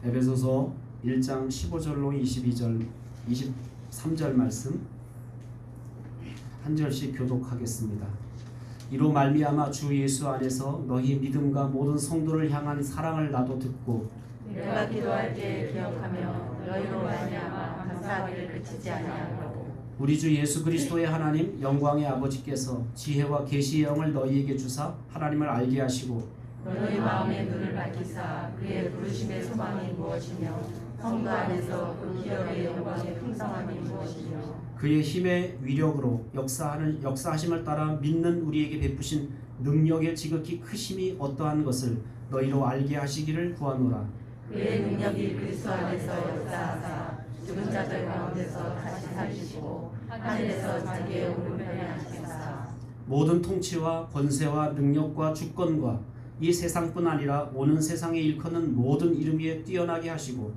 에베소서 1장 15절로 22절 23절 말씀 한 절씩 교독하겠습니다. 이로 말미암아 주 예수 안에서 너희 믿음과 모든 성도를 향한 사랑을 나도 듣고 내가 기도할 때 기억하며 너희로 말미암아 감사하기를 그치지 아니하고 우리 주 예수 그리스도의 하나님 영광의 아버지께서 지혜와 계시의 영을 너희에게 주사 하나님을 알게 하시고 너희 마음의 눈을 밝히사 그의 부르심의 소망이 무엇이며 성도 안에서 그 기업의 영광의 풍성함이 무엇이며 그의 힘의 위력으로 역사하심을 따라 믿는 우리에게 베푸신 능력의 지극히 크심이 어떠한 것을 너희로 알게 하시기를 구하노라. 그의 능력이 그리스도 안에서 역사하사 죽은 자들 가운데서 다시 살리시고 하늘에서 자기의 오른편에 앉히사 모든 통치와 권세와 능력과 주권과 이 세상뿐 아니라 오는 세상에 일컫는 모든 이름 위에 뛰어나게 하시고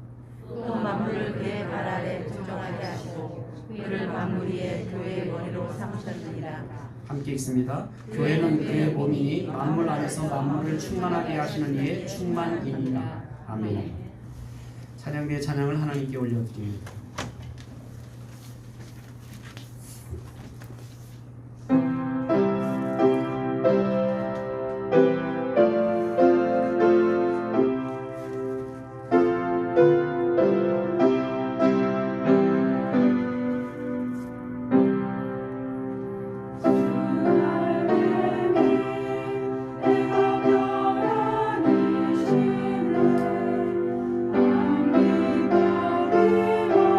또 만물을 그의 발 아래 공정하게 하시고 그를 만물 위에 교회의 머리로 삼으셨느니라. 함께 읽습니다. 교회는 그의 몸이니 만물 안에서 만물을 충만하게 하시는 이의 충만이니라. 아멘. 찬양대의 찬양을 하나님께 올려드립니다. 내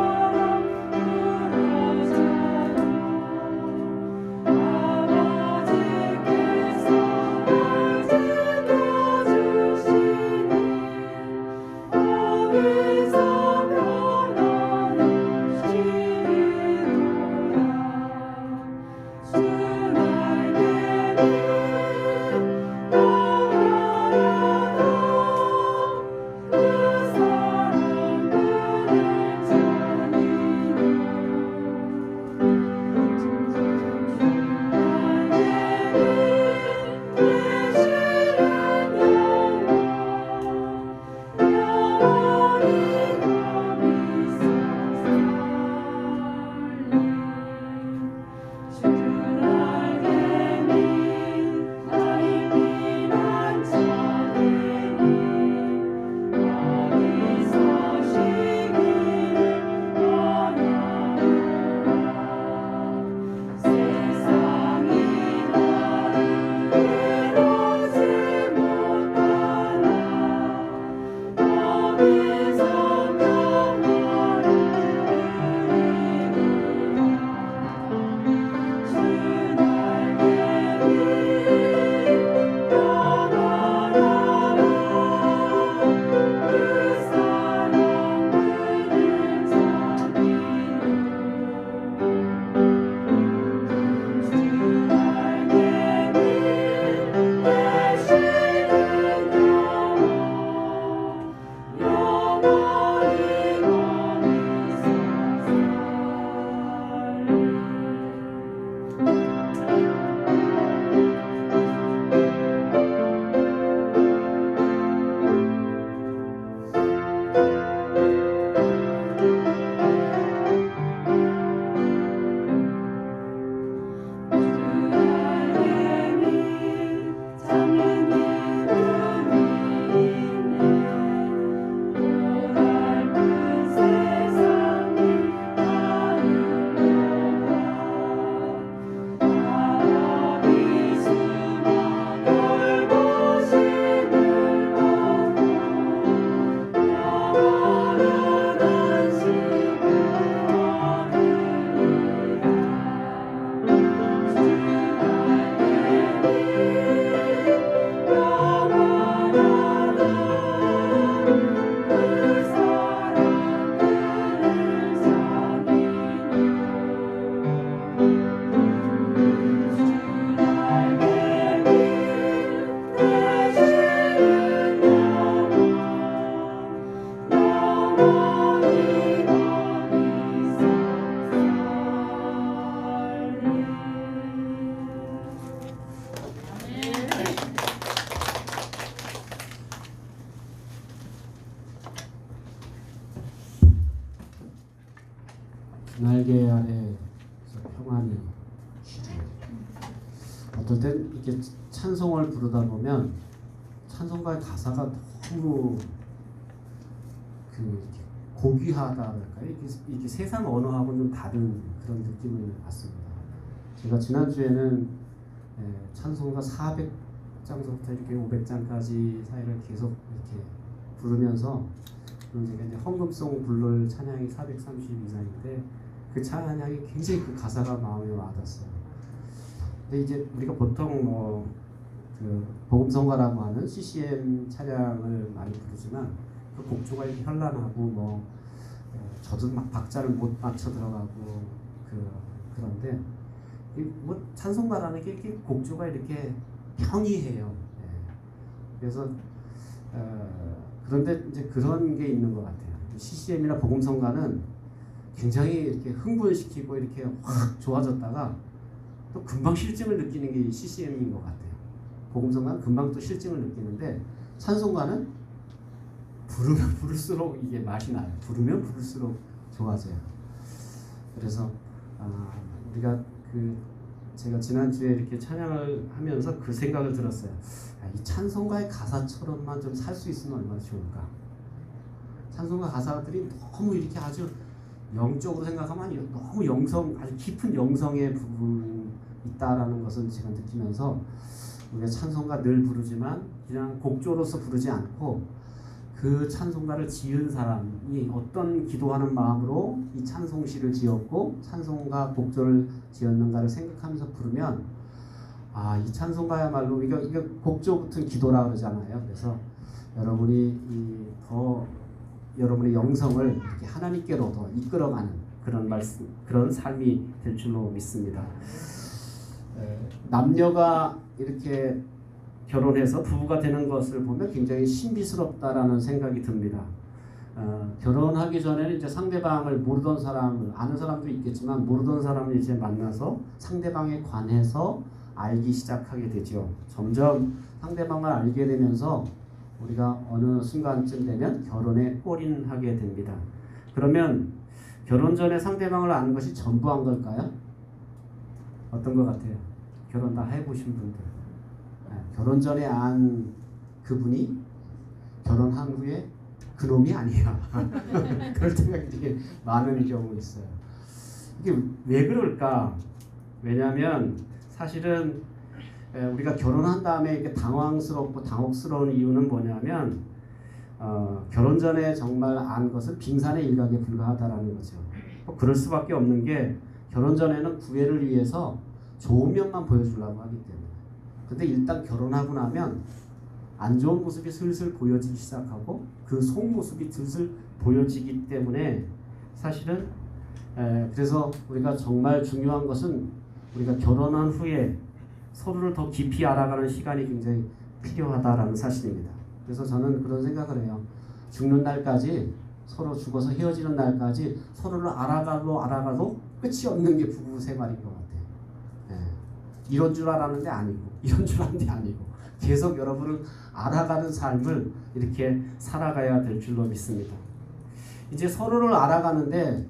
날개 아래에서 평안히 쉬리. 어떨 땐 이렇게 찬송을 부르다 보면 찬송가의 가사가 너무 이렇게 고귀하다 할까요? 이게 세상 언어하고는 좀 다른 그런 느낌을 받습니다. 제가 지난주에는 찬송가 400장부터 이렇게 500장까지 사이를 계속 이렇게 부르면서 제가 이제 헌금송 부를 찬양이 432장인데 그 찬양이 굉장히 그 가사가 마음에 와닿았어요. 근데 이제 우리가 보통 그 복음성가라고 하는 CCM 찬양을 많이 부르지만 그 곡조가 이렇게 현란하고 저도 막 박자를 못 맞춰 들어가고 그런데 뭐 찬송가라는 게 이렇게 곡조가 이렇게 평이해요. 그래서 그런데 이제 그런 게 있는 것 같아요. CCM이나 복음성가는 굉장히 이렇게 흥분시키고 이렇게 확 좋아졌다가 또 금방 실증을 느끼는 게 CCM인 것 같아요. 복음성가는 금방 또 실증을 느끼는데 찬송가는 부르면 부를수록 이게 맛이 나요. 부르면 부를수록 좋아져요. 그래서 우리가 제가 지난주에 이렇게 찬양을 하면서 그 생각을 들었어요. 이 찬송가의 가사처럼만 좀 살 수 있으면 얼마나 좋을까. 찬송가 가사들이 너무 이렇게 아주 영적으로 생각하면 너무 아주 깊은 영성의 부분이 있다라는 것을 제가 느끼면서 우리가 찬송가 늘 부르지만 그냥 곡조로서 부르지 않고 그 찬송가를 지은 사람이 어떤 기도하는 마음으로 이 찬송시를 지었고 찬송가 곡조를 지었는가를 생각하면서 부르면 이 찬송가야말로 이거 곡조 붙은 기도라 그러잖아요. 그래서 여러분이 여러분의 영성을 이렇게 하나님께로 더 이끌어가는 그런 삶이 될 줄로 믿습니다. 남녀가 이렇게 결혼해서 부부가 되는 것을 보면 굉장히 신비스럽다라는 생각이 듭니다. 결혼하기 전에는 이제 상대방을 모르던 사람을 아는 사람도 있겠지만 모르던 사람을 이제 만나서 상대방에 관해서 알기 시작하게 되죠. 점점 상대방을 알게 되면서 우리가 어느 순간쯤 되면 결혼에 올인하게 됩니다. 그러면 결혼 전에 상대방을 아는 것이 전부한 걸까요? 어떤 것 같아요? 결혼 다 해보신 분들. 결혼 전에 안 그분이 결혼한 후에 그놈이 아니야. 그럴 때가 되게 많은 경우 있어요. 이게 왜 그럴까? 왜냐하면 사실은 우리가 결혼한 다음에 이렇게 당황스럽고 당혹스러운 이유는 뭐냐면 결혼 전에 정말 안 것은 빙산의 일각에 불과하다라는 거죠. 그럴 수밖에 없는 게 결혼 전에는 구애를 위해서 좋은 면만 보여주려고 하기 때문에. 근데 일단 결혼하고 나면 안 좋은 모습이 슬슬 보여지기 시작하고 그 속모습이 슬슬 보여지기 때문에 사실은 그래서 우리가 정말 중요한 것은 우리가 결혼한 후에 서로를 더 깊이 알아가는 시간이 굉장히 필요하다라는 사실입니다. 그래서 저는 그런 생각을 해요. 죽는 날까지 서로 죽어서 헤어지는 날까지 서로를 알아가도 끝이 없는 게 부부 생활인 것 같아요. 이런 줄 알았는데 아니고 이런 줄 알았는데 아니고 계속 여러분은 알아가는 삶을 이렇게 살아가야 될 줄로 믿습니다. 이제 서로를 알아가는데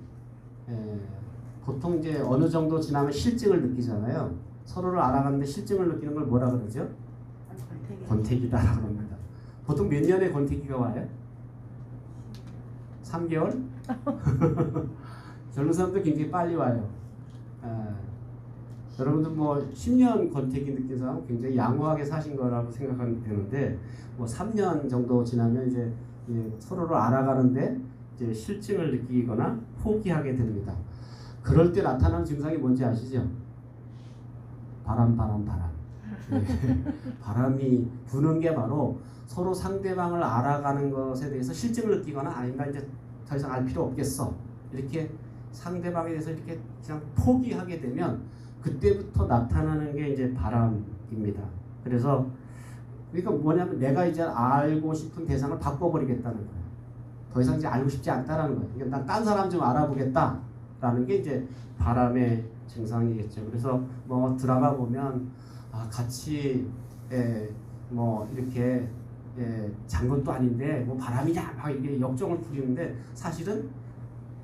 보통 이제 어느 정도 지나면 실증을 느끼잖아요. 서로를 알아가는데 실증을 느끼는 걸 뭐라 그러죠? 권태기다라고 합니다. 보통 몇 년에 권태기가 와요? 3개월? 젊은 사람도 굉장히 빨리 와요. 여러분들 10년 권태기 느낀 사람은 굉장히 양호하게 사신 거라고 생각하면 되는데 3년 정도 지나면 이제 서로를 알아가는데 이제 실증을 느끼거나 포기하게 됩니다. 그럴 때 나타나는 증상이 뭔지 아시죠? 바람. 네. 바람이 부는 게 바로 서로 상대방을 알아가는 것에 대해서 실증을 느끼거나 아니다 이제 더 이상 알 필요 없겠어 이렇게 상대방에 대해서 이렇게 그냥 포기하게 되면 그때부터 나타나는 게 이제 바람입니다. 그래서 그러니까 뭐냐면 내가 이제 알고 싶은 대상을 바꿔버리겠다는 거예요. 더 이상 이제 알고 싶지 않다라는 거예요. 그러니까 난 딴 사람 좀 알아보겠다라는 게 이제 바람의 증상이겠죠. 그래서 드라마 보면 같이 이렇게 잔 것도 아닌데 바람이냐 막 이게 역정을 부리는데 사실은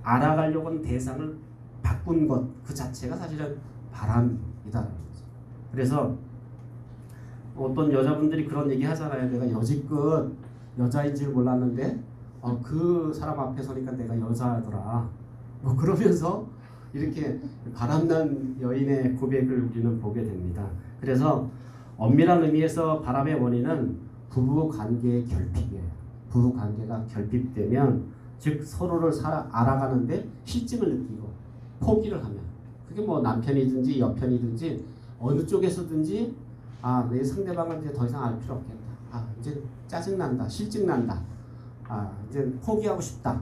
알아가려고 하는 대상을 바꾼 것 그 자체가 사실은 바람이다라는 거죠. 그래서 어떤 여자분들이 그런 얘기 하잖아요. 내가 여지껏 여자인 줄 몰랐는데 그 사람 앞에 서니까 내가 여자더라. 뭐 그러면서 이렇게 바람난 여인의 고백을 우리는 보게 됩니다. 그래서 엄밀한 의미에서 바람의 원인은 부부 관계의 결핍이에요. 부부 관계가 결핍되면 즉 서로를 알아가는데 실증을 느끼고 포기를 하면 그게 뭐 남편이든지 여편이든지 어느 쪽에서든지 내 상대방을 이제 더 이상 알 필요 없겠다. 이제 짜증난다. 실증난다. 이제 포기하고 싶다.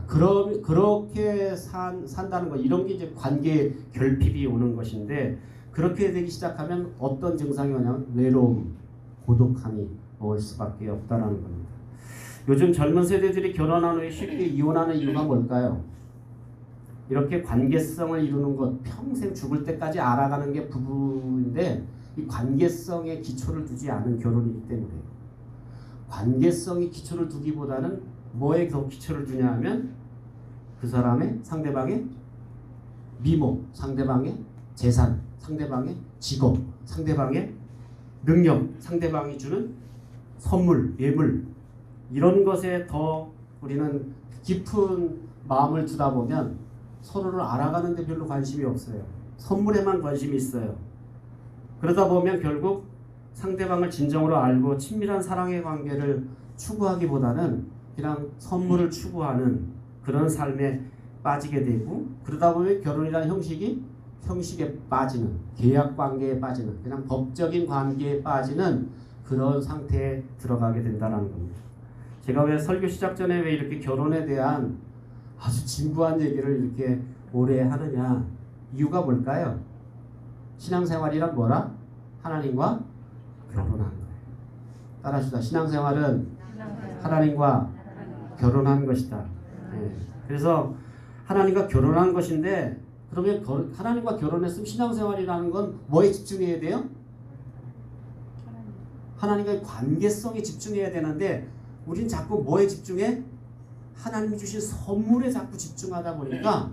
그렇게 산다는 거 이런 게 이제 관계 결핍이 오는 것인데 그렇게 되기 시작하면 어떤 증상이 오냐면 외로움, 고독함이 올 수밖에 없다라는 겁니다. 요즘 젊은 세대들이 결혼한 후에 쉽게 이혼하는 이유가 뭘까요? 이렇게 관계성을 이루는 것 평생 죽을 때까지 알아가는 게 부부인데 이 관계성에 기초를 두지 않은 결혼이기 때문에 관계성이 기초를 두기보다는 뭐에 더 기초를 두냐 하면 그 사람의 상대방의 미모, 상대방의 재산, 상대방의 직업, 상대방의 능력, 상대방이 주는 선물, 예물 이런 것에 더 우리는 깊은 마음을 두다 보면 서로를 알아가는 데 별로 관심이 없어요. 선물에만 관심이 있어요. 그러다 보면 결국 상대방을 진정으로 알고 친밀한 사랑의 관계를 추구하기보다는 그냥 선물을 추구하는 그런 삶에 빠지게 되고 그러다 보면 결혼이라는 형식에 빠지는 계약 관계에 빠지는 그냥 법적인 관계에 빠지는 그런 상태에 들어가게 된다는 겁니다. 제가 왜 설교 시작 전에 왜 이렇게 결혼에 대한 아주 진부한 얘기를 이렇게 오래 하느냐 이유가 뭘까요? 신앙생활이란 뭐라? 하나님과 결혼한 거예요. 따라합시다. 신앙생활은 하나님과 결혼한 것이다. 그래서 하나님과 결혼한 것인데 그러면 하나님과 결혼했으면 신앙생활이라는 건 뭐에 집중해야 돼요? 하나님과의 관계성에 집중해야 되는데 우린 자꾸 뭐에 집중해? 하나님이 주신 선물에 자꾸 집중하다 보니까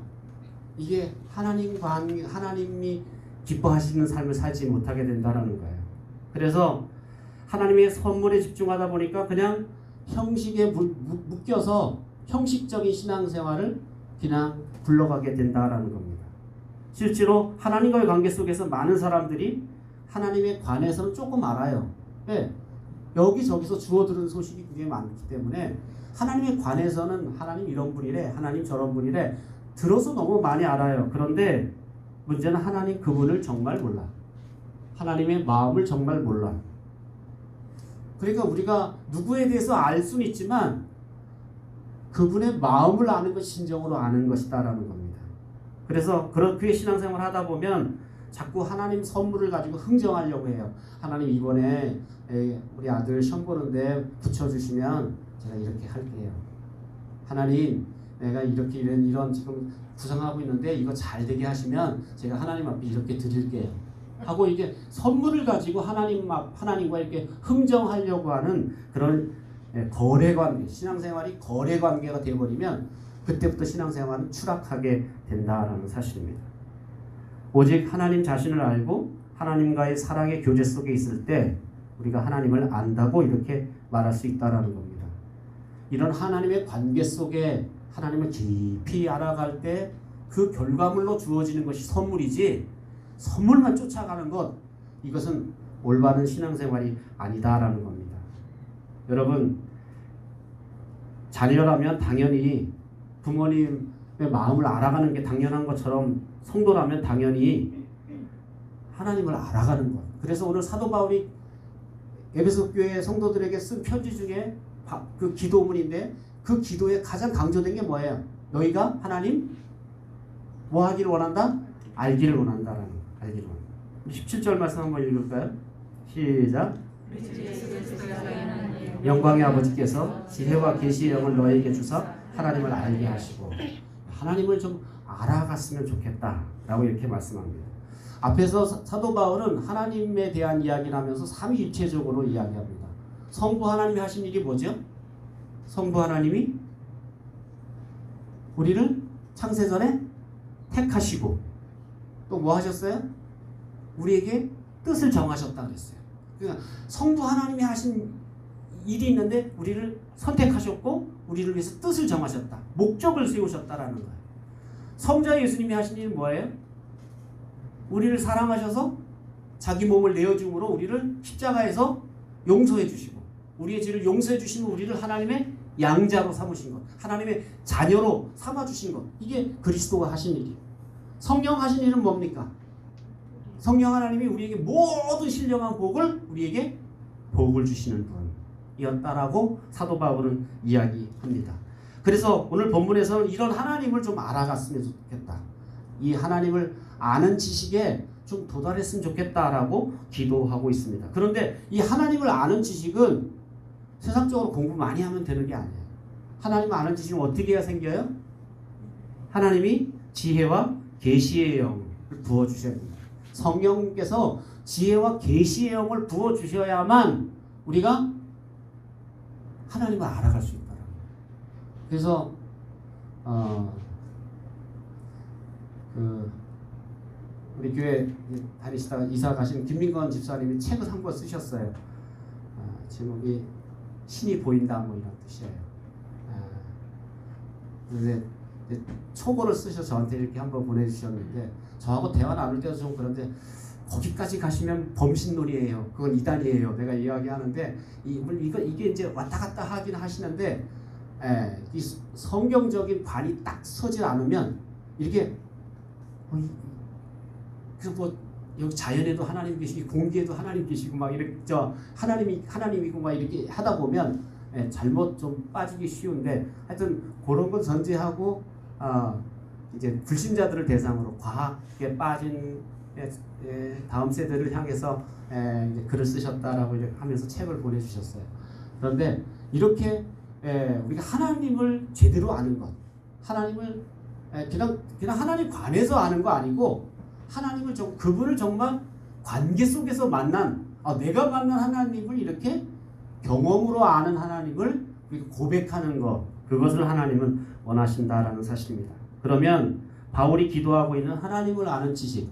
이게 하나님이 기뻐하시는 삶을 살지 못하게 된다는 거예요. 그래서 하나님의 선물에 집중하다 보니까 그냥 형식에 묶여서 형식적인 신앙생활을 그냥 굴러가게 된다라는 겁니다. 실제로 하나님과의 관계 속에서 많은 사람들이 하나님에 관해서는 조금 알아요. 네. 여기저기서 주워들은 소식이 굉장히 많기 때문에 하나님에 관해서는 하나님 이런 분이래, 하나님 저런 분이래 들어서 너무 많이 알아요. 그런데 문제는 하나님 그분을 정말 몰라. 하나님의 마음을 정말 몰라. 그러니까 우리가 누구에 대해서 알 수는 있지만 그분의 마음을 아는 것이 진정으로 아는 것이다라는 겁니다. 그래서 그렇게 신앙생활을 하다 보면 자꾸 하나님 선물을 가지고 흥정하려고 해요. 하나님 이번에 우리 아들 시험 보는데 붙여주시면 제가 이렇게 할게요. 하나님 내가 이렇게 이런 지금 구상하고 있는데 이거 잘 되게 하시면 제가 하나님 앞에 이렇게 드릴게요. 하고 이게 선물을 가지고 하나님과 이렇게 흥정하려고 하는 그런 거래관계, 신앙생활이 거래관계가 되어버리면 그때부터 신앙생활은 추락하게 된다라는 사실입니다. 오직 하나님 자신을 알고 하나님과의 사랑의 교제 속에 있을 때 우리가 하나님을 안다고 이렇게 말할 수 있다라는 겁니다. 이런 하나님의 관계 속에 하나님을 깊이 알아갈 때 그 결과물로 주어지는 것이 선물이지 선물만 쫓아가는 것 이것은 올바른 신앙생활이 아니다라는 겁니다. 여러분 자녀라면 당연히 부모님의 마음을 알아가는 게 당연한 것처럼 성도라면 당연히 하나님을 알아가는 것. 그래서 오늘 사도 바울이 에베소 교회 성도들에게 쓴 편지 중에 그 기도문인데 그 기도에 가장 강조된 게 뭐예요? 너희가 하나님 뭐 하기를 원한다? 알기를 원한다라는 거. 알기를 원한다. 17절 말씀 한번 읽을까요? 시작. 영광의 아버지께서 지혜와 계시의 영을 너희에게 주사 하나님을 알게 하시고 하나님을 좀 알아갔으면 좋겠다라고 이렇게 말씀합니다. 앞에서 사도 바울은 하나님에 대한 이야기를 하면서 삼위일체적으로 이야기합니다. 성부 하나님이 하신 일이 뭐죠? 성부 하나님이 우리를 창세전에 택하시고 또 뭐 하셨어요? 우리에게 뜻을 정하셨다 그랬어요. 그러니까 성부 하나님이 하신 일이 있는데 우리를 선택하셨고 우리를 위해서 뜻을 정하셨다. 목적을 세우셨다라는 거예요. 성자 예수님이 하신 일은 뭐예요? 우리를 사랑하셔서 자기 몸을 내어줌으로 우리를 십자가에서 용서해 주시고 우리의 죄를 용서해 주시고 우리를 하나님의 양자로 삼으신 것, 하나님의 자녀로 삼아 주신 것, 이게 그리스도가 하신 일이에요. 성령 하신 일은 뭡니까? 성령 하나님이 우리에게 모든 신령한 복을 우리에게 복을 주시는 분이었다라고 사도 바울은 이야기합니다. 그래서 오늘 본문에서는 이런 하나님을 좀 알아갔으면 좋겠다. 이 하나님을 아는 지식에 좀 도달했으면 좋겠다라고 기도하고 있습니다. 그런데 이 하나님을 아는 지식은 세상적으로 공부 많이 하면 되는 게 아니에요. 하나님을 아는 지식은 어떻게 해야 생겨요? 하나님이 지혜와 계시의 영을 부어주셔야 됩니다. 성령께서 지혜와 계시의 영을 부어주셔야만 우리가 하나님을 알아갈 수 있다. 그래서 우리 교회 다니시다가 이사 가신 김민건 집사님이 책을 한 권 쓰셨어요. 제목이 신이 보인다 뭐 이런 뜻이에요. 그런데 초고를 쓰셔서 저한테 이렇게 한번 보내주셨는데 저하고 대화 나눌 때도 좀 그런데 거기까지 가시면 범신론이에요. 그건 이단이에요. 내가 이야기하는데 이게 이제 왔다 갔다 하긴 하시는데 이 성경적인 관이 딱 서지 않으면 이렇게 그래서 뭐 여기 자연에도 하나님 계시고 공기에도 하나님 계시고 막 이렇게 하나님이고 막 이렇게 하다 보면 잘못 좀 빠지기 쉬운데 하여튼 그런 건 전제하고 이제 불신자들을 대상으로 과학에 빠진 다음 세대를 향해서 이제 글을 쓰셨다라고 이제 하면서 책을 보내주셨어요. 그런데 이렇게 우리가 하나님을 제대로 아는 것, 하나님을 그냥 하나님 관해서 아는 거 아니고 하나님을 그분을 정말 관계 속에서 만난 내가 만난 하나님을 이렇게 경험으로 아는 하나님을 고백하는 것, 그것을 하나님은 원하신다라는 사실입니다. 그러면 바울이 기도하고 있는 하나님을 아는 지식,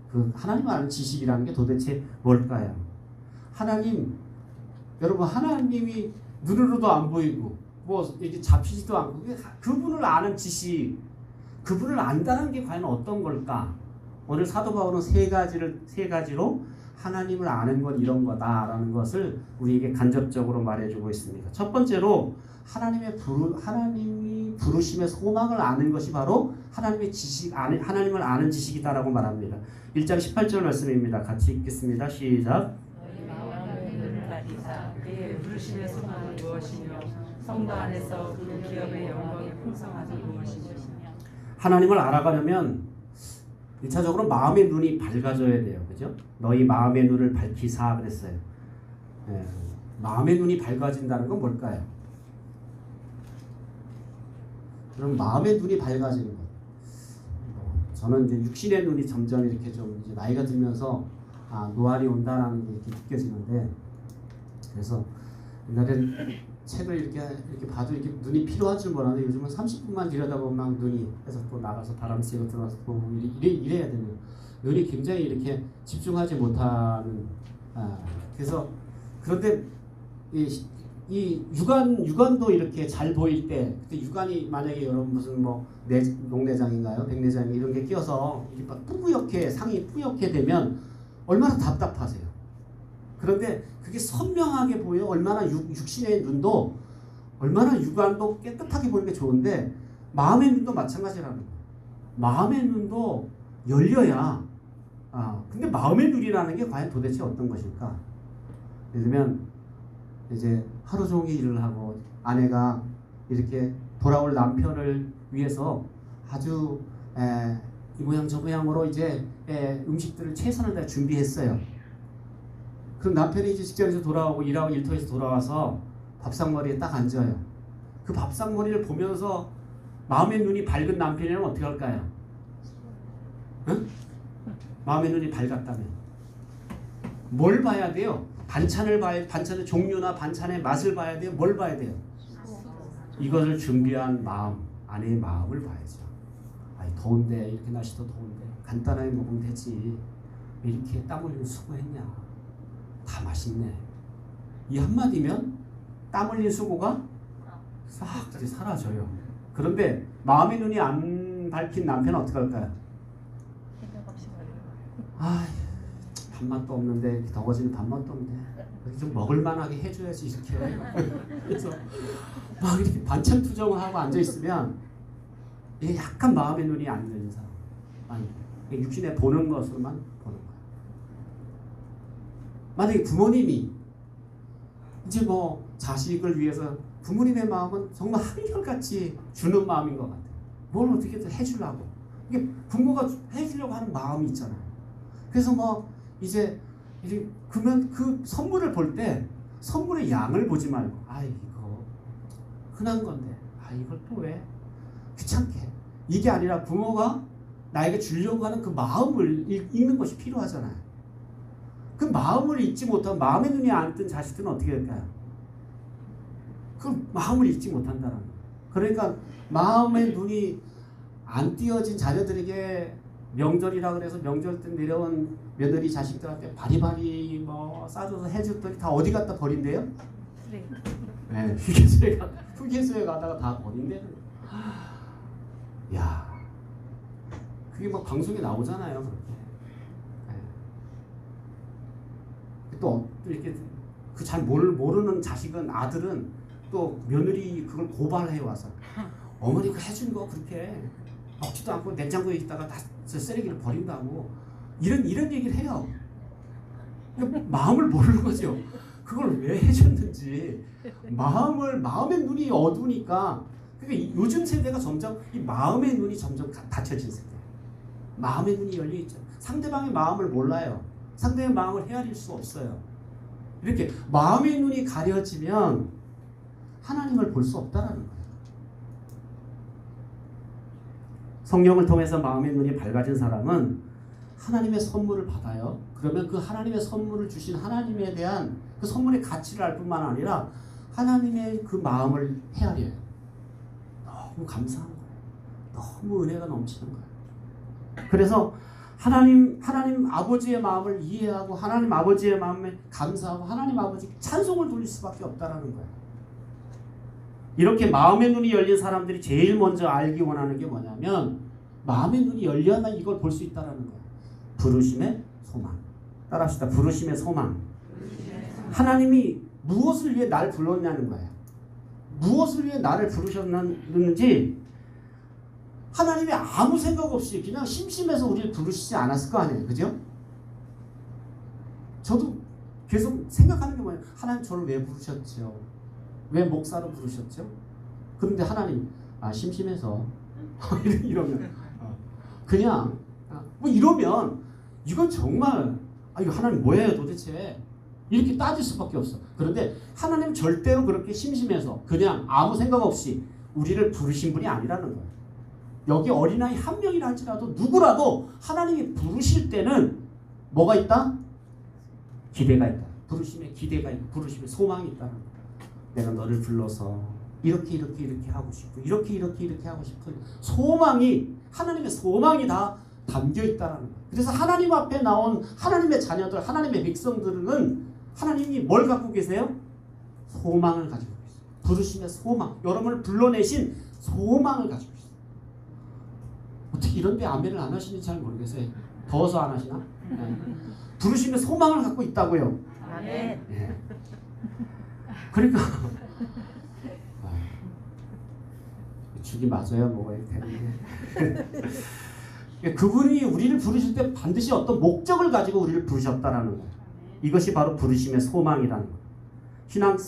그 하나님을 아는 지식이라는 게 도대체 뭘까요? 여러분 하나님이 눈으로도 안 보이고 뭐 이게 잡히지도 않고 그분을 아는 지식, 그분을 안다는 게 과연 어떤 걸까? 오늘 사도 바울은 세 가지로 하나님을 아는 건 이런 거다라는 것을 우리에게 간접적으로 말해주고 있습니다. 첫 번째로 하나님이 부르심의 소망을 아는 것이 바로 하나님을 아는 지식이다라고 말합니다. 1장 18절 말씀입니다. 같이 읽겠습니다. 시작. 너희 마음의 눈을 가리사 그의 부르심의 소망은 무엇이며 성도 안에서 그 기업의 영광의 풍성함이 무엇이며. 하나님을 알아가려면 1차적으로 마음의 눈이 밝아져야 돼요. 그죠? 너희 마음의 눈을 밝히사 그랬어요. 마음의 눈이 밝아진다는 건 뭘까요? 그럼 마음의 눈이 밝아지는 것. 저는 이제 육신의 눈이 점점 이렇게 좀 이제 나이가 들면서 노안이 온다라는 게 이렇게 느껴지는데, 그래서 옛날엔 책을 이렇게 봐도 이렇게 눈이 필요한 줄 몰랐는데 요즘은 30분만 들여다보면 막 눈이 해서 또 나가서 바람 쐬고 들어와서 보고 이래야 되는, 눈이 굉장히 이렇게 집중하지 못하는. 그래서 그런데 이 유관도 이렇게 잘 보일 때, 그때 유관이 만약에 여러분 무슨 뭐 녹내장인가요, 백내장 이런 게 끼어서 이렇게 막 뿌옇게 상이 뿌옇게 되면 얼마나 답답하세요. 그런데 그게 선명하게 보여. 얼마나 육신의 눈도, 얼마나 유관도 깨끗하게 보이는 게 좋은데 마음의 눈도 마찬가지라는 거예요. 마음의 눈도 열려야. 근데 마음의 눈이라는 게 과연 도대체 어떤 것일까? 예를 들면 이제 하루 종일 일을 하고 아내가 이렇게 돌아올 남편을 위해서 아주 이 모양 저 모양으로 이제 음식들을 최선을 다해 준비했어요. 그럼 남편이 이제 직장에서 돌아오고 일하고 일터에서 돌아와서 밥상머리에 딱 앉아요. 그 밥상머리를 보면서 마음의 눈이 밝은 남편이라면 어떻게 할까요? 응? 마음의 눈이 밝았다면 뭘 봐야 돼요? 반찬을 봐야, 반찬의 종류나 반찬의 맛을 봐야 돼요? 뭘 봐야 돼요? 이것을 준비한 마음, 아내의 마음을 봐야죠. 더운데 이렇게 날씨도 더운데 간단하게 먹으면 되지 왜 이렇게 땀 흘리고 수고했냐. 다 맛있네. 이 한마디면 땀 흘린 수고가 싹 사라져요. 그런데 마음의 눈이 안 밝힌 남편은 어떻게 할까요? 아, 밥맛도 없는데 더워지는 밥맛도 없는데 좀 먹을만하게 해줘야지 이렇게. 그래서 막 이렇게 반찬 투정을 하고 앉아 있으면 이게 약간 마음의 눈이 안 열린 사람. 아니, 육신에 보는 것으로만 보는 거야. 만약에 부모님이 이제 뭐 자식을 위해서 부모님의 마음은 정말 한결같이 주는 마음인 것 같아요. 뭘 어떻게든 해주려고. 이게 부모가 해주려고 하는 마음이 있잖아요. 그래서 뭐 이제 그러면 그 선물을 볼 때 선물의 양을 보지 말고 아 이거 흔한 건데 아 이걸 또 왜 귀찮게 이게 아니라 부모가 나에게 주려고 하는 그 마음을 읽는 것이 필요하잖아요. 그 마음을 읽지 못하면 마음의 눈이 안 뜬 자식들은 어떻게 될까요? 그 마음을 읽지 못한다는 거예요. 그러니까 마음의 눈이 안 띄어진 자녀들에게 명절이라 그래서 명절 때 내려온 며느리 자식들한테 바리바리 뭐 싸줘서 해줬더니 다 어디 갖다 버린대요? 네, 휴게소에 가다가 다 버린대요. 야, 그게 막 방송에 나오잖아요. 그렇게. 네. 또 이렇게 그 잘 모르는 자식은 아들은 또 며느리 그걸 고발해 와서 어머니가 해준 거 그렇게 먹지도 않고 냉장고에 있다가 다 쓰레기를 버린다고 이런 얘기를 해요. 그러니까 마음을 모르는 거죠. 그걸 왜 해줬는지 마음의 눈이 어두우니까 그러니까 요즘 세대가 점점 이 마음의 눈이 점점 닫혀진 세대. 마음의 눈이 열려 있죠. 상대방의 마음을 몰라요. 상대의 마음을 헤아릴 수 없어요. 이렇게 마음의 눈이 가려지면 하나님을 볼 수 없다라는 거예요. 성경을 통해서 마음의 눈이 밝아진 사람은 하나님의 선물을 받아요. 그러면 그 하나님의 선물을 주신 하나님에 대한 그 선물의 가치를 알 뿐만 아니라 하나님의 그 마음을 헤아려요. 너무 감사한 거예요. 너무 은혜가 넘치는 거예요. 그래서 하나님 아버지의 마음을 이해하고 하나님 아버지의 마음에 감사하고 하나님 아버지께 찬송을 돌릴 수밖에 없다라는 거예요. 이렇게 마음의 눈이 열린 사람들이 제일 먼저 알기 원하는 게 뭐냐면 마음의 눈이 열려야만 이걸 볼 수 있다라는 거예요. 부르심의 소망. 따라합시다. 부르심의 소망. 하나님이 무엇을 위해 날 불렀냐는 거예요. 무엇을 위해 나를 부르셨는지 하나님이 아무 생각 없이 그냥 심심해서 우리를 부르시지 않았을 거 아니에요. 그죠? 저도 계속 생각하는 게 뭐예요. 하나님 저를 왜 부르셨죠? 왜 목사로 부르셨죠? 그런데 하나님 심심해서 이러면 그냥 뭐 이러면 이건 정말 이거 하나님 뭐예요 도대체 이렇게 따질 수밖에 없어. 그런데 하나님 절대로 그렇게 심심해서 그냥 아무 생각 없이 우리를 부르신 분이 아니라는 거예요. 여기 어린아이 한 명이라 할지라도 누구라도 하나님이 부르실 때는 뭐가 있다? 기대가 있다. 부르심에 기대가 있고 부르심에 소망이 있다는 거예요. 내가 너를 불러서 이렇게 하고 싶고 이렇게 하고 싶은 소망이 하나님의 소망이 다 담겨 있다는 거예요. 그래서 하나님 앞에 나온 하나님의 자녀들, 하나님의 백성들은 하나님이 뭘 갖고 계세요? 소망을 가지고 계세요. 부르심의 소망, 여러분을 불러내신 소망을 가지고 있어요. 어떻게 이런데 아멘을 안 하시는지 잘 모르겠어요. 더워서 안 하시나? 네. 부르심의 소망을 갖고 있다고요. 아멘. 네. 그러니까 죽이 맞아야 먹어야 되는데 그분이 우리를 부르실 때 반드시 어떤 목적을 가지고 우리를 부르셨다라는 거예요. 이것이 바로 부르심의 소망이라는 거예요. 신약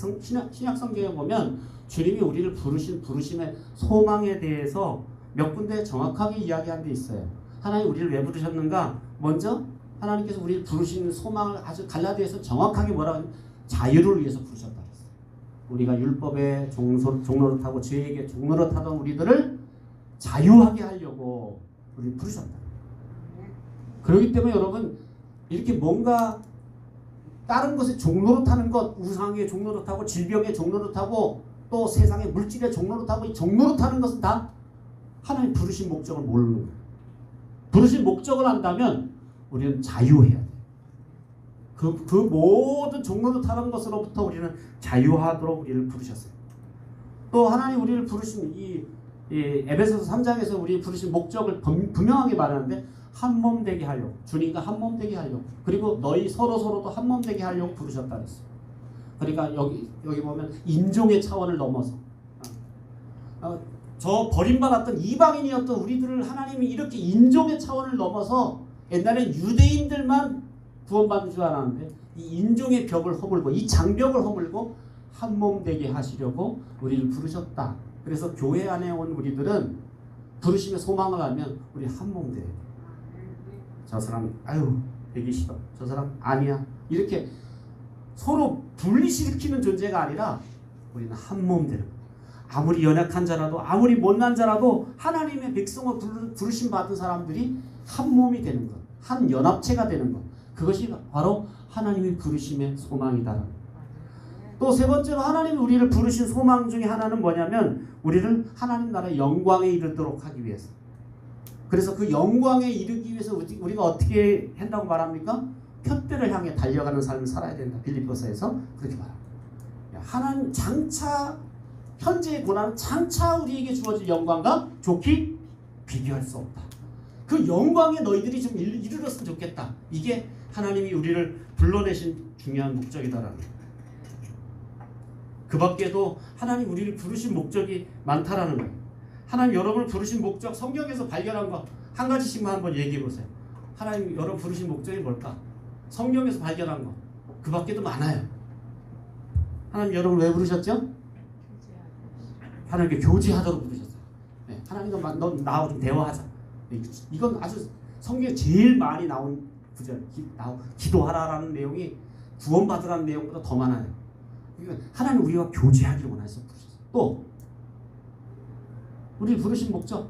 성경에 보면 주님이 우리를 부르신 부르심의 소망에 대해서 몇 군데 정확하게 이야기한 데 있어요. 하나님 우리를 왜 부르셨는가? 먼저 하나님께서 우리를 부르신 소망을 아주 갈라디아에서 정확하게 뭐라고 하냐면 자유를 위해서 부르셨다 그랬어요. 우리가 율법의 종노릇하고 죄에게 종노릇하던 우리들을 자유하게 하려고 우리를 부르셨다. 그렇기 때문에 여러분 이렇게 뭔가 다른 것에 종노릇하는 것, 우상에 종노릇하고 질병에 종노릇하고 또 세상의 물질에 종노릇하고 이 종노릇하는 것은 다 하나님 부르신 목적을 모르는 거예요. 부르신 목적을 안다면 우리는 자유해야 돼. 그 모든 종로로 타는 것으로부터 우리는 자유하도록 우리를 부르셨어요. 또 하나님 우리를 부르신 이 에베소서 3장에서 우리 부르신 목적을 분명하게 말하는데 한 몸 되게 하려고, 주님과 한 몸 되게 하려고, 그리고 너희 서로도 한 몸 되게 하려고 부르셨다 그랬어요. 그러니까 여기 보면 인종의 차원을 넘어서 저 버림받았던 이방인이었던 우리들을 하나님이 이렇게 인종의 차원을 넘어서 옛날엔 유대인들만 구원받는 줄 알았는데 이 인종의 벽을 허물고 이 장벽을 허물고 한 몸 되게 하시려고 우리를 부르셨다. 그래서 교회 안에 온 우리들은 부르심의 소망을 하면 우리 한 몸 돼요. 저 사람 아유 되기 싫어. 저 사람 아니야. 이렇게 서로 분리시키는 존재가 아니라 우리는 한 몸 되는 거예요. 아무리 연약한 자라도 아무리 못난 자라도 하나님의 백성을 부르심 받은 사람들이 한 몸이 되는 것, 한 연합체가 되는 것, 그것이 바로 하나님이 부르심의 소망이다. 또 세 번째로 하나님이 우리를 부르신 소망 중에 하나는 뭐냐면 우리를 하나님 나라의 영광에 이르도록 하기 위해서. 그래서 그 영광에 이르기 위해서 우리가 어떻게 한다고 말합니까? 푯대를 향해 달려가는 삶을 살아야 된다. 빌립보서에서 그렇게 말합니다. 하나님 장차 현재의 고난은 장차 우리에게 주어질 영광과 좋게 비교할 수 없다. 그 영광에 너희들이 좀 이르렀으면 좋겠다. 이게 하나님이 우리를 불러내신 중요한 목적이다라는 거예요. 그 밖에도 하나님 우리를 부르신 목적이 많다라는 거예요. 하나님 여러분을 부르신 목적, 성경에서 발견한 거 한 가지씩만 한번 얘기해 보세요. 하나님 여러분 부르신 목적이 뭘까? 성경에서 발견한 거 그 밖에도 많아요. 하나님 여러분을 왜 부르셨죠? 하나님께 교제하도록 부르셨어요. 네, 하나님과 너 나하고 좀 대화하자. 이건 아주 성경에 제일 많이 나온 구절, 기도하라라는 내용이 구원받으라는 내용보다 더 많아요. 그러니까 하나님 우리와 교제하기를 원하셔서 부르셨어요. 또 우리를 부르신 목적,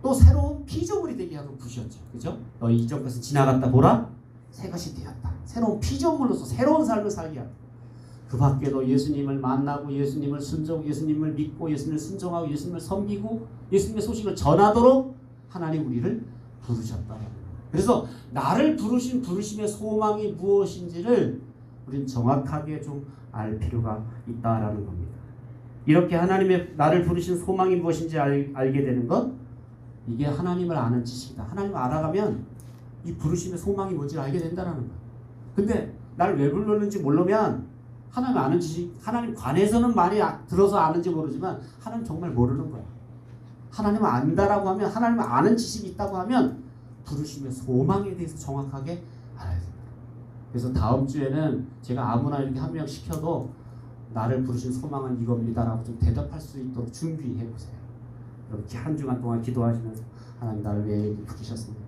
또 새로운 피조물이 되게 하도록 부르셨죠. 그죠? 너희 이전 것은 지나갔다 보라 새 것이 되었다. 새로운 피조물로서 새로운 삶을 살게 하다. 그 밖에도 예수님을 만나고 예수님을 순종, 예수님을 믿고 예수님을 순종하고 예수님을 섬기고 예수님의 소식을 전하도록 하나님 우리를 부르셨다. 그래서 나를 부르신 부르심의 소망이 무엇인지를 우리는 정확하게 좀 알 필요가 있다라는 겁니다. 이렇게 하나님의 나를 부르신 소망이 무엇인지 알게 되는 것, 이게 하나님을 아는 지식이다. 하나님을 알아가면 이 부르심의 소망이 뭔지 알게 된다는 거예요. 근데 나를 왜 불렀는지 모르면 하나님 아는 지식, 하나님 관해서는 많이 들어서 아는지 모르지만 하나님 정말 모르는 거야. 하나님을 안다라고 하면, 하나님을 아는 지식이 있다고 하면 부르심의 소망에 대해서 정확하게 알아야 됩니다. 그래서 다음 주에는 제가 아무나 이렇게 한 명 시켜도 나를 부르신 소망은 이겁니다라고 좀 대답할 수 있도록 준비해 보세요. 이렇게 한 주간 동안 기도하시면서 하나님 나를 왜 부르셨습니까?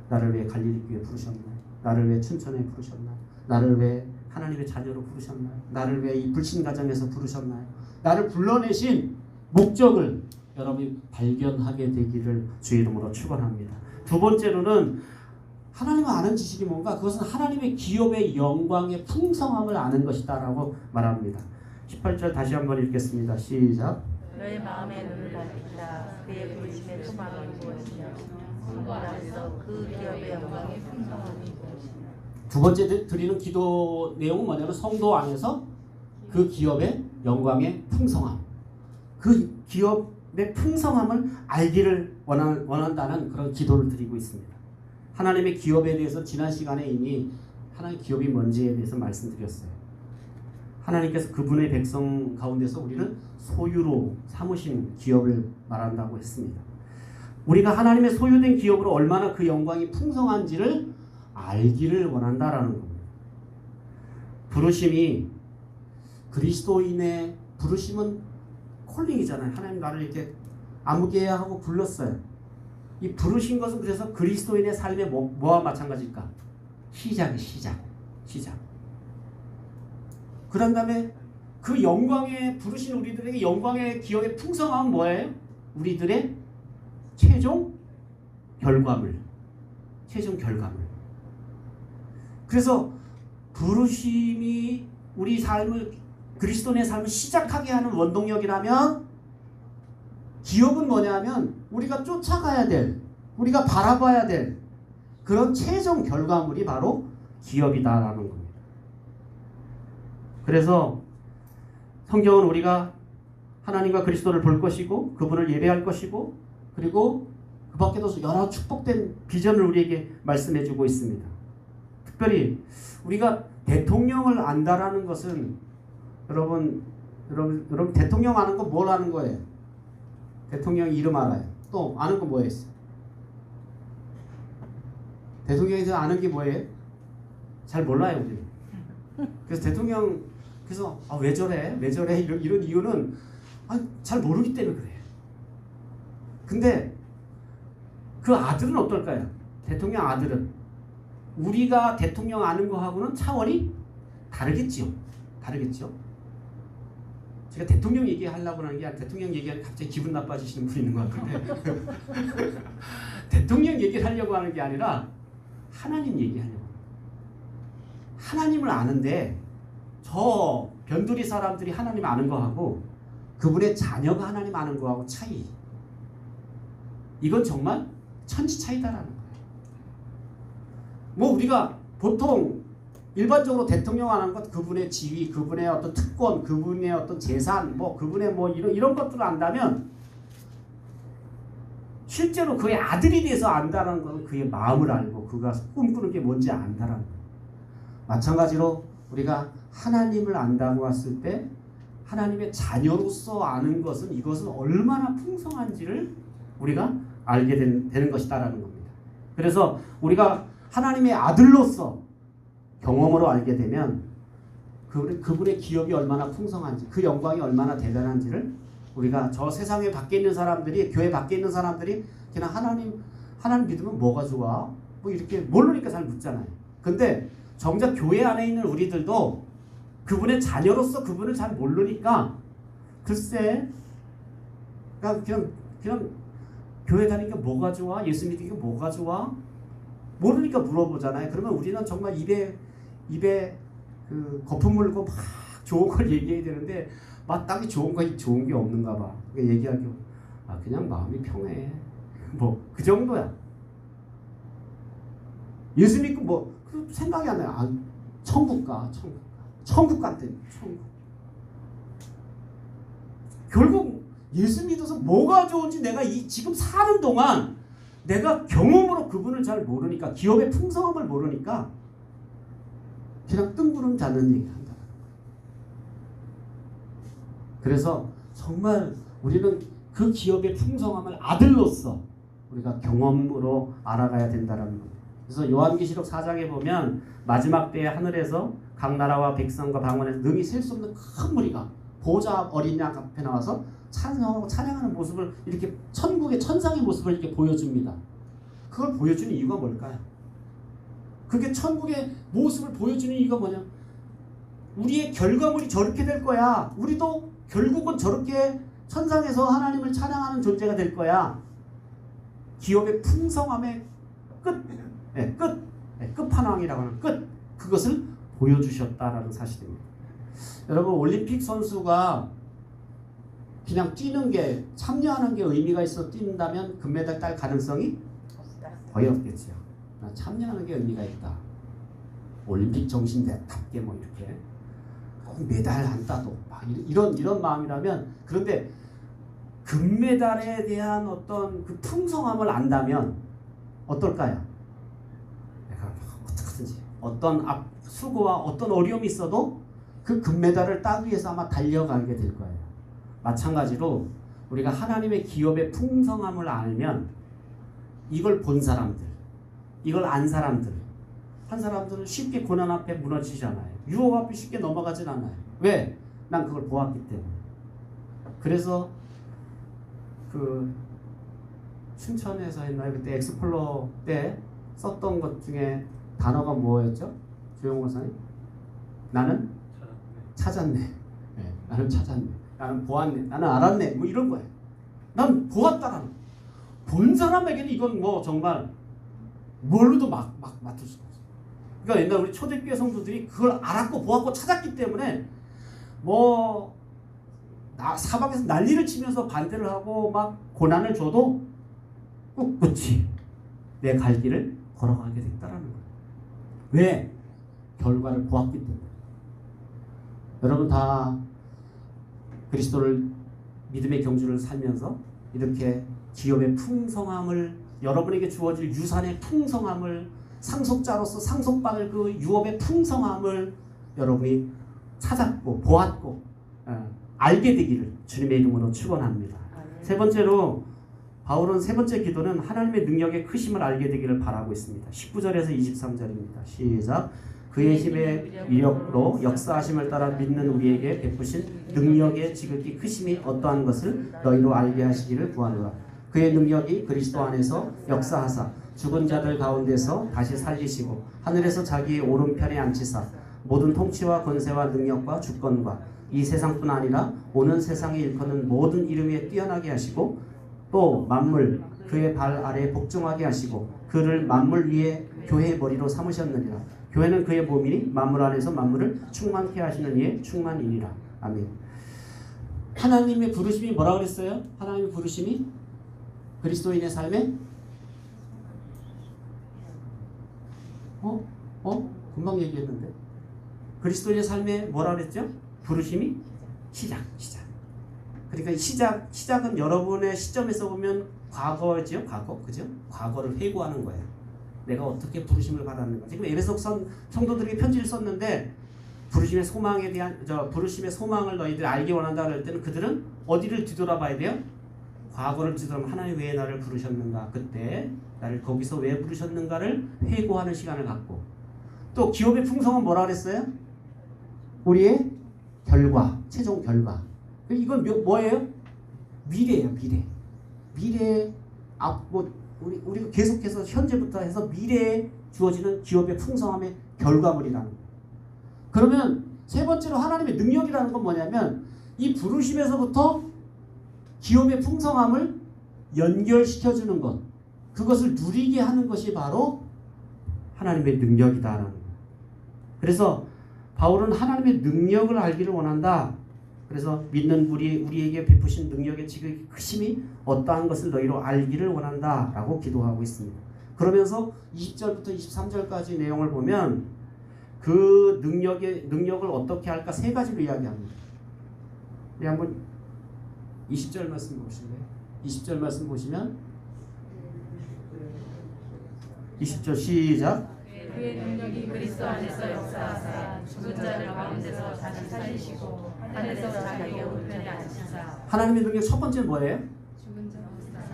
나를 왜 갈릴리 교회에 부르셨나요? 나를 왜 춘천에 부르셨나요? 나를 왜 하나님의 자녀로 부르셨나요? 나를 왜 이 불신 가정에서 부르셨나요? 나를 불러내신 목적을 여러분이 발견하게 되기를 주의 이름으로 축원합니다. 두 번째로는 하나님을 아는 지식이 뭔가? 그것은 하나님의 기업의 영광의 풍성함을 아는 것이다라고 말합니다. 18절 다시 한번 읽겠습니다. 시작. 너의 마음의 눈을 밝히라. 그의 부르심의 소망은 무엇이냐? 성도 안에서 그 기업의 영광의 풍성함이 무엇이냐? 두 번째 드리는 기도 내용은 뭐냐면 성도 안에서 그 기업의 영광의 풍성함, 그 기업의 풍성함을 알기를 원한다는 그런 기도를 드리고 있습니다. 하나님의 기업에 대해서 지난 시간에 이미 하나님의 기업이 뭔지에 대해서 말씀드렸어요. 하나님께서 그분의 백성 가운데서 우리를 소유로 삼으신 기업을 말한다고 했습니다. 우리가 하나님의 소유된 기업으로 얼마나 그 영광이 풍성한지를 알기를 원한다라는 겁니다. 부르심이 그리스도인의 부르심은 콜링이잖아요. 하나님 나를 이렇게 아무개 하고 불렀어요. 이 부르신 것은 그래서 그리스도인의 삶의 뭐와 마찬가지일까? 시작. 그런 다음에 그 영광에 부르신 우리들에게 영광의 기업의 풍성함은 뭐예요? 우리들의 최종 결과물. 그래서 부르심이 우리 삶을, 그리스도인의 삶을 시작하게 하는 원동력이라면 기업은 뭐냐면 우리가 쫓아가야 될, 우리가 바라봐야 될 그런 최종 결과물이 바로 기업이다라는 겁니다. 그래서 성경은 우리가 하나님과 그리스도를 볼 것이고 그분을 예배할 것이고 그리고 그 밖에도 여러 축복된 비전을 우리에게 말씀해주고 있습니다. 특별히 우리가 대통령을 안다라는 것은 여러분 대통령 아는 거 뭘 아는 거예요? 대통령 이름 알아요. 또 아는 거 뭐예요? 대통령에서 아는 게 뭐예요? 잘 몰라요 우리. 그래서 대통령 그래서 왜 저래? 왜 저래? 이런 이유는 잘 모르기 때문에 그래요. 근데 그 아들은 어떨까요? 대통령 아들은 우리가 대통령 아는 거하고는 차원이 다르겠죠. 제가 대통령 얘기하려고 하는 게 아니라 대통령 얘기하면 갑자기 기분 나빠지시는 분이 있는 것 같은데 대통령 얘기를 하려고 하는 게 아니라 하나님 얘기하려고 합니다. 하나님을 아는데 저 변두리 사람들이 하나님 아는 거하고 그분의 자녀가 하나님 아는 거하고 차이, 이건 정말 천지 차이다라는 거예요. 뭐 우리가 보통 일반적으로 대통령 아는 것, 그분의 지위, 그분의 어떤 특권, 그분의 어떤 재산, 뭐 그분의 뭐 이런 것들을 안다면 실제로 그의 아들이 돼서 안다는 것은 그의 마음을 알고 그가 꿈꾸는 게 뭔지 안다라는 거예요. 마찬가지로 우리가 하나님을 안다고 했을 때 하나님의 자녀로서 아는 것은 이것은 얼마나 풍성한지를 우리가 알게 되는 것이다라는 겁니다. 그래서 우리가 하나님의 아들로서 경험으로 알게 되면 그분의 기업이 얼마나 풍성한지, 그 영광이 얼마나 대단한지를 우리가 저 세상에 밖에 있는 사람들이, 교회 밖에 있는 사람들이 그냥 하나님 믿으면 뭐가 좋아? 뭐 이렇게 모르니까 잘 묻잖아요. 근데 정작 교회 안에 있는 우리들도 그분의 자녀로서 그분을 잘 모르니까 글쎄 그냥 교회 다니니까 뭐가 좋아? 예수 믿으니까 뭐가 좋아? 모르니까 물어보잖아요. 그러면 우리는 정말 입에 그 거품 물고 막 좋은 걸 얘기해야 되는데 마땅히 좋은 게 없는가 봐. 얘기할 게 그냥 마음이 평해. 뭐 그 정도야. 예수 믿고 뭐 생각이 안 나요. 천국 같대. 천국. 결국 예수 믿어서 뭐가 좋은지 내가 지금 사는 동안 내가 경험으로 그분을 잘 모르니까, 기업의 풍성함을 모르니까 그냥 뜬구름 잡는 얘기를 한다. 그래서 정말 우리는 그 기업의 풍성함을 아들로서 우리가 경험으로 알아가야 된다는 겁니다. 그래서 요한계시록 4장에 보면 마지막 때에 하늘에서 각 나라와 백성과 방언에서 능히 셀 수 없는 큰 무리가 보호자 어린 양 앞에 나와서 찬양하는 모습을, 이렇게 천국의 천상의 모습을 이렇게 보여줍니다. 그걸 보여주는 이유가 뭘까요? 그게 천국의 모습을 보여주는 이유가 뭐냐? 우리의 결과물이 저렇게 될 거야. 우리도 결국은 저렇게 천상에서 하나님을 찬양하는 존재가 될 거야. 기업의 풍성함의 끝판왕이라고 하는 끝, 그것을 보여주셨다라는 사실입니다. 여러분, 올림픽 선수가 그냥 뛰는 게, 참여하는 게 의미가 있어 뛴다면 금메달 딸 가능성이 거의 없겠죠. 참여하는 게 의미가 있다. 올림픽 정신답게 뭐 이렇게 메달 안 따도 막 이런 마음이라면, 그런데 금메달에 대한 어떤 그 풍성함을 안다면 어떨까요? 내가 어떻게든지 어떤 수고와 어떤 어려움이 있어도 그 금메달을 따기 위해서 아마 달려가게 될 거예요. 마찬가지로 우리가 하나님의 기업의 풍성함을 알면 이걸 본 사람들, 이걸 안 사람들, 한 사람들은 쉽게 고난 앞에 무너지잖아요. 유혹 앞에 쉽게 넘어가진 않아요. 왜? 난 그걸 보았기 때문에. 그래서 그 춘천에서 했나요? 그때 엑스플로 때 썼던 것 중에 단어가 뭐였죠? 조용 목사님? 나는 찾았네. 네, 나는 찾았네. 나는 보았네. 나는 알았네. 뭐 이런 거예요. 난 보았다라는. 본 사람에게는 이건 뭐 정말 뭘로도 맡을 수가 없어요. 그러니까 옛날 우리 초대교회 성도들이 그걸 알았고 보았고 찾았기 때문에 뭐 사방에서 난리를 치면서 반대를 하고 막 고난을 줘도 꿋꿋이 내 갈 길을 걸어가게 됐다라는 거예요. 왜? 결과를 보았기 때문에. 여러분 다 그리스도를 믿음의 경주를 살면서 이렇게 기업의 풍성함을, 여러분에게 주어질 유산의 풍성함을, 상속자로서 상속받을 그 유업의 풍성함을 여러분이 찾았고 보았고 알게 되기를 주님의 이름으로 축원합니다. 세 번째로 바울은 세 번째 기도는 하나님의 능력의 크심을 알게 되기를 바라고 있습니다. 19절에서 23절입니다. 시작. 그의 힘의 위력으로 역사하심을 따라 믿는 우리에게 베푸신 능력의 지극히 크심이 어떠한 것을 너희로 알게 하시기를 구하노라. 그의 능력이 그리스도 안에서 역사하사 죽은 자들 가운데서 다시 살리시고 하늘에서 자기의 오른편에 앉히사 모든 통치와 권세와 능력과 주권과 이 세상뿐 아니라 오는 세상에 일컫는 모든 이름 위에 뛰어나게 하시고 또 만물 그의 발 아래에 복종하게 하시고 그를 만물 위에 교회의 머리로 삼으셨느니라. 교회는 그의 몸이니 만물 안에서 만물을 충만케 하시는 이의 충만이니라. 아멘. 하나님의 부르심이 뭐라 그랬어요? 하나님의 부르심이 그리스도인의 삶에 금방 얘기했는데 그리스도인의 삶에 뭐라 그랬죠? 부르심이 시작. 그러니까 시작은 여러분의 시점에서 보면 과거죠, 과거, 그죠? 과거를 회고하는 거예요. 내가 어떻게 부르심을 받았는가. 지금 에베소 성도들에게 편지를 썼는데 부르심의 소망에 대한 부르심의 소망을 너희들이 알기 원한다 할 때는 그들은 어디를 뒤돌아봐야 돼요? 과거를 뒤돌아보면 하나님 왜 나를 부르셨는가, 그때 나를 거기서 왜 부르셨는가를 회고하는 시간을 갖고, 또 기업의 풍성은 뭐라 그랬어요? 우리의 결과, 최종 결과. 이건 뭐예요? 미래예요, 미래. 우리가 계속해서 현재부터 해서 미래에 주어지는 기업의 풍성함의 결과물이라는 거예요. 그러면 세 번째로 하나님의 능력이라는 건 뭐냐면 이 부르심에서부터 기업의 풍성함을 연결시켜주는 것, 그것을 누리게 하는 것이 바로 하나님의 능력이다라는 거예요. 그래서 바울은 하나님의 능력을 알기를 원한다. 그래서 믿는 우리에게 베푸신 능력의 지극히 크심이 어떠한 것을 너희로 알기를 원한다 라고 기도하고 있습니다. 그러면서 20절부터 23절까지 내용을 보면 그 능력을 어떻게 할까 세 가지로 이야기합니다. 우리 한번 20절 말씀 보실래요? 20절 말씀 보시면 20절 시작. 그의 능력이 그리스도 안에서 역사하사 죽은 자들 가운데서 다시 살리시고 하늘에서 자기의 오른편에 앉히사. 하나님의 능력 첫 번째는 뭐예요? 죽은 자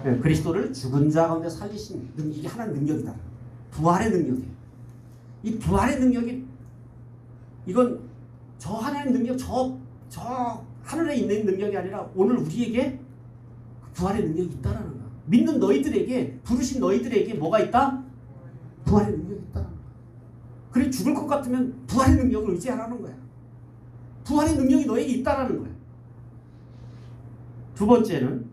네, 그리스도를 죽은 자 가운데 살리신 이게 하나님의 능력이다. 부활의 능력이에요. 이 부활의 능력이 이건 저 하나님의 능력 저 하늘에 있는 능력이 아니라 오늘 우리에게 부활의 능력이 있다라는 거야. 믿는 너희들에게, 부르신 너희들에게 뭐가 있다? 부활의 능력이 있다. 그래 죽을 것 같으면 부활의 능력을 의지하라는 거야. 부활의 능력이 너에게 있다라는 거야. 두 번째는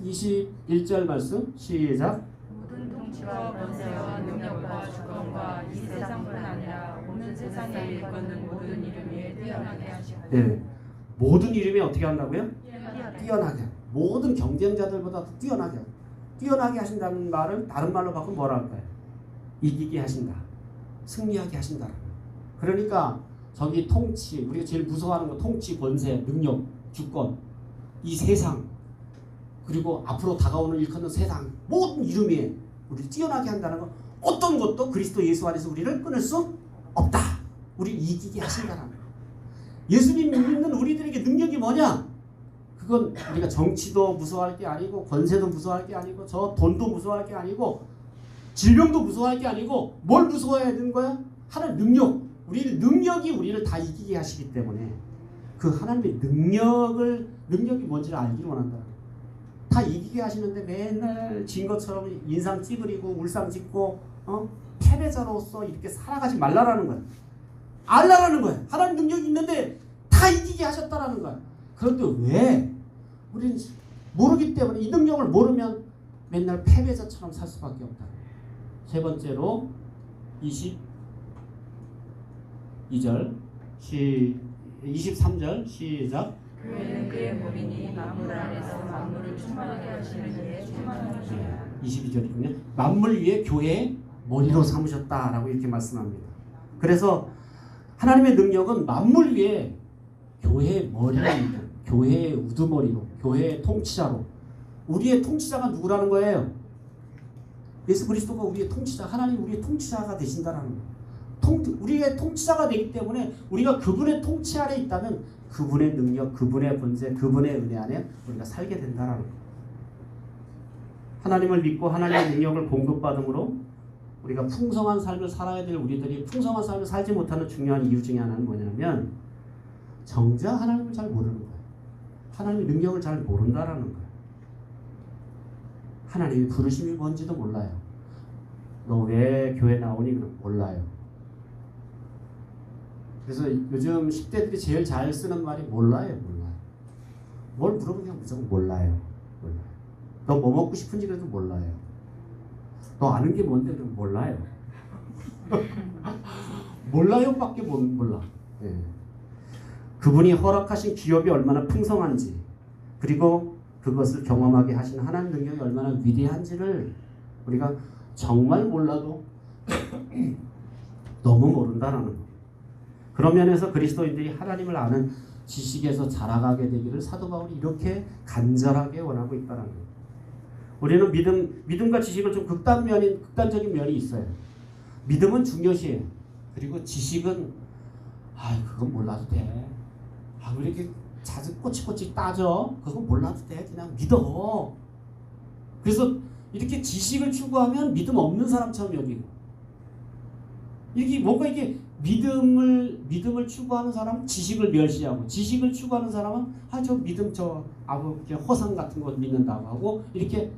21절 말씀 시작. 모든 통치와 권세와 능력과 주권과 이 세상뿐 아니라 오는 세상에 일컫는 모든 이름 위에 뛰어나게 하시고. 네. 모든 이름이 어떻게 한다고요? 뛰어나게. 모든 경쟁자들보다 뛰어나게 하신다는 말은 다른 말로 바꾸면 뭐라 할까요? 이기게 하신다. 승리하게 하신다. 그러니까 저기 통치, 우리가 제일 무서워하는 거 통치, 권세, 능력, 주권, 이 세상, 그리고 앞으로 다가오는 일컫는 세상, 모든 이름에 우리를 뛰어나게 한다는 건 어떤 것도 그리스도 예수 안에서 우리를 끊을 수 없다. 우리를 이기게 하신다는 거예요. 예수님 믿는 우리들에게 능력이 뭐냐? 그건 우리가 정치도 무서워할 게 아니고 권세도 무서워할 게 아니고 저 돈도 무서워할 게 아니고 질병도 무서워할 게 아니고 뭘 무서워해야 되는 거야? 하나님 능력. 능력이 우리를 다 이기게 하시기 때문에 그 하나님의 능력이 뭔지를 알기를 원한다. 다 이기게 하시는데 맨날 진 것처럼 인상 찌그리고 울상 짓고 패배자로서 이렇게 살아가지 말라라는 거야. 알라라는 거야. 하나님 능력이 있는데 다 이기게 하셨다라는 거야. 그런데 왜? 우리는 모르기 때문에 이 능력을 모르면 맨날 패배자처럼 살 수밖에 없다. 세 번째로 22절 23절 시작. 교회는 그의 몸이니 만물 안에서 만물을 충만하게 하시는 이의 충만함이시라. 22절이군요. 만물 위에 교회의 머리로 삼으셨다라고 이렇게 말씀합니다. 그래서 하나님의 능력은 만물 위에 교회의 머리입니다. 교회의 우두머리로, 교회의 통치자로. 우리의 통치자가 누구라는 거예요? 예수 그리스도가 우리의 통치자, 하나님 우리의 통치자가 되신다라는 거예요. 우리의 통치자가 되기 때문에 우리가 그분의 통치 아래 있다면 그분의 능력, 그분의 권세, 그분의 은혜 안에 우리가 살게 된다라는 거예요. 하나님을 믿고 하나님의 능력을 공급받음으로 우리가 풍성한 삶을 살아야 될 우리들이 풍성한 삶을 살지 못하는 중요한 이유 중에 하나는 뭐냐면 정작 하나님을 잘 모르는 거예요. 하나님의 능력을 잘 모른다라는 거예요. 하나님의 부르심이 뭔지도 몰라요. 너 왜 교회 나오니? 그럼 몰라요. 그래서 요즘 10대들이 제일 잘 쓰는 말이 몰라요. 뭘 물어보면 그냥 무조건 몰라요. 너 뭐 먹고 싶은지 그래도 몰라요. 너 아는 게 뭔데? 그럼 몰라요. 몰라요밖에 몰라. 예. 그분이 허락하신 기업이 얼마나 풍성한지, 그리고 그것을 경험하게 하신 하나님 능력이 얼마나 위대한지를 우리가 정말 몰라도 너무 모른다라는 거. 그런 면에서 그리스도인들이 하나님을 아는 지식에서 자라가게 되기를 사도 바울이 이렇게 간절하게 원하고 있다는 거예요. 우리는 믿음과 지식을 좀 극단적인 면이 있어요. 믿음은 중요시해요. 그리고 지식은 그건 몰라도 돼. 왜 이렇게 자주 꼬치꼬치 따져? 그건 몰라도 돼. 그냥 믿어. 그래서 이렇게 지식을 추구하면 믿음 없는 사람처럼 여기고, 이게 뭔가 이게 믿음을 추구하는 사람은 지식을 멸시하고, 지식을 추구하는 사람은 저 믿음 허상 같은 거 믿는다고 하고 이렇게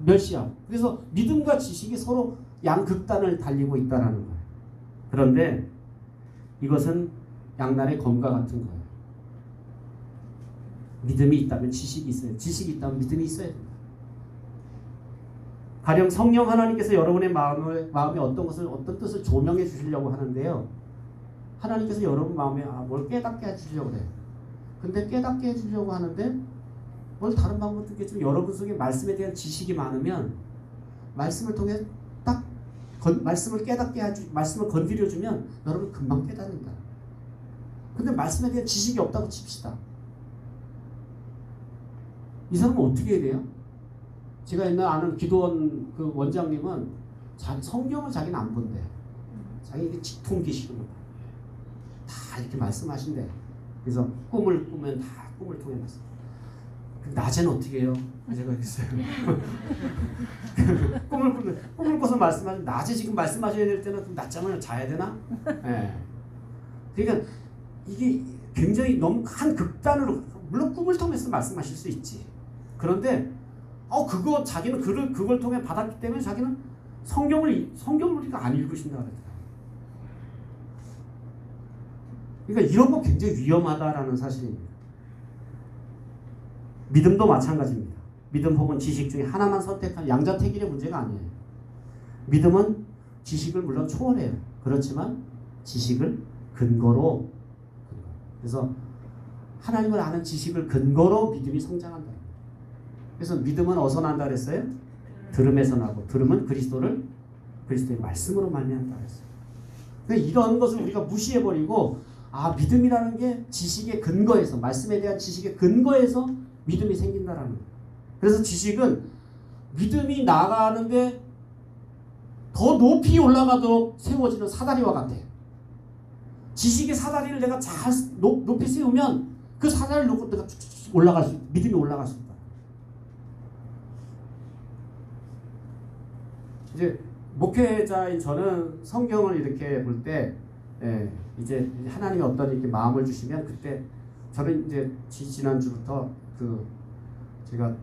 멸시하고. 그래서 믿음과 지식이 서로 양극단을 달리고 있다라는 거예요. 그런데 이것은 양날의 검과 같은 거예요. 믿음이 있다면 지식이 있어요. 지식이 있다면 믿음이 있어야 됩니다. 가령 성령 하나님께서 여러분의 마음에 어떤 뜻을 조명해 주시려고 하는데요. 하나님께서 여러분 마음에 뭘 깨닫게 해주려고 그래요. 근데 깨닫게 해주려고 하는데 뭘 다른 방법도 있겠지만 여러분 속에 말씀에 대한 지식이 많으면 말씀을 통해 딱 말씀을 깨닫게 말씀을 건드려주면 여러분 금방 깨닫는다. 근데 말씀에 대한 지식이 없다고 칩시다. 이 사람은 어떻게 해야 돼요? 제가 옛날 아는 기도원 그 원장님은 성경을 자기는 안 본대. 자기 직통기식으로 다 이렇게 말씀하신대. 그래서 꿈을 꾸면 다 꿈을 통해 말씀. 낮에는 어떻게 해요? 제가 그랬어요. 꿈을 꿔서 말씀하시면 낮에 지금 말씀하셔야 될 때는 낮잠을 자야 되나? 네. 그러니까 이게 굉장히 너무 한 극단으로, 물론 꿈을 통해서 말씀하실 수 있지. 그런데 자기는 그걸 통해 받았기 때문에 자기는 성경을 우리가 안 읽으신다 그랬더라고요. 그러니까 이런 거 굉장히 위험하다라는 사실입니다. 믿음도 마찬가지입니다. 믿음 혹은 지식 중에 하나만 선택한 양자택일의 문제가 아니에요. 믿음은 지식을 물론 초월해요. 그렇지만 지식을 근거로, 그래서 하나님을 아는 지식을 근거로 믿음이 성장한다. 그래서 믿음은 어디서 난다 그랬어요? 들음에서 나고, 들음은 그리스도의 말씀으로 말미암다 그랬어요. 그러니까 이런 것을 우리가 무시해버리고, 믿음이라는 게 지식의 근거에서, 말씀에 대한 지식의 근거에서 믿음이 생긴다라는 거예요. 그래서 지식은 믿음이 나가는데 더 높이 올라가도록 세워지는 사다리와 같아요. 지식의 사다리를 내가 잘 높이 세우면 그 사다리를 놓고 내가 믿음이 올라갈 수 있다. 이제 목회자인 저는 성경을 이렇게 볼 때, 이제 하나님이 어떤 이렇게 마음을 주시면 그때 저는 이제 지난주부터 제가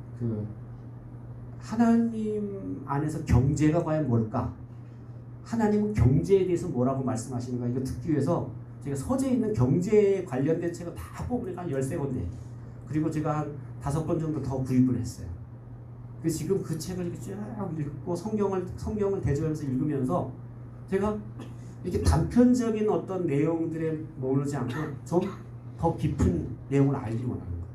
하나님 안에서 경제가 과연 뭘까? 하나님은 경제에 대해서 뭐라고 말씀하시는가? 이거 듣기 위해서 제가 서재에 있는 경제에 관련된 책을 다 뽑으니까 한 13군데. 그리고 제가 한 5권 정도 더 구입을 했어요. 그래서 지금 그 책을 이렇게 쭉 읽고 성경을 대조하면서 읽으면서 제가 이렇게 단편적인 어떤 내용들에 머무르지 않고 좀 더 깊은 내용을 알기 원하는 거예요.